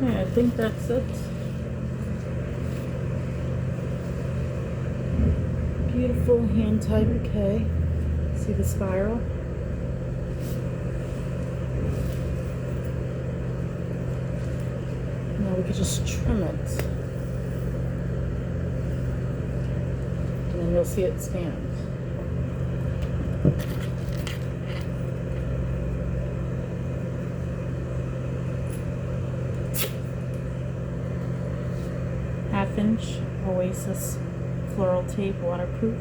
Okay, I think that's it. Beautiful hand-tied bouquet. See the spiral? Now we could just trim it. And then you'll see it stand. Half-inch Oasis floral tape, waterproof.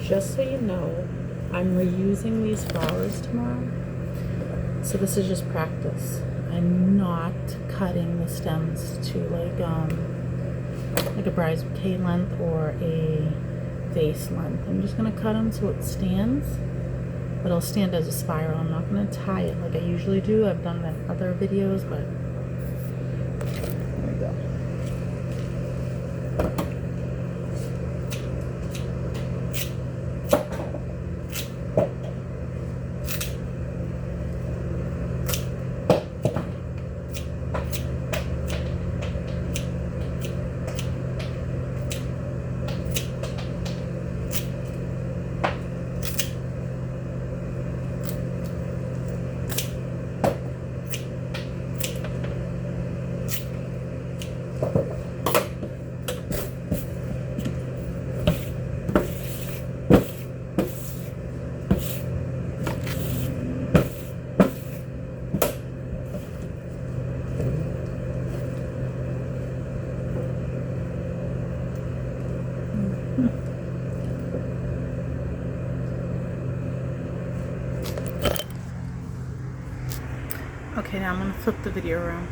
Just so you know, I'm reusing these flowers tomorrow. So this is just practice. I'm not cutting the stems to like a bridal bouquet length or a vase length. I'm just gonna cut them so it stands, but it'll stand as a spiral. I'm not gonna tie it like I usually do. I've done that in other videos, but there we go. Okay, now I'm going to flip the video around.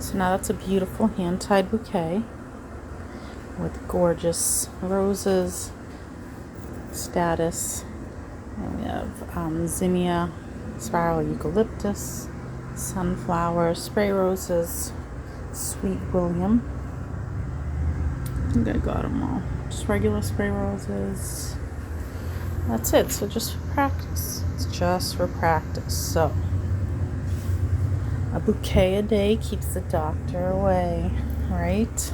So now that's a beautiful hand-tied bouquet with gorgeous roses, status, and we have zinnia, spiral eucalyptus, sunflower, spray roses, sweet William. I think I got them all. Just regular spray roses. That's it. So just for practice. It's just for practice. So a bouquet a day keeps the doctor away, right?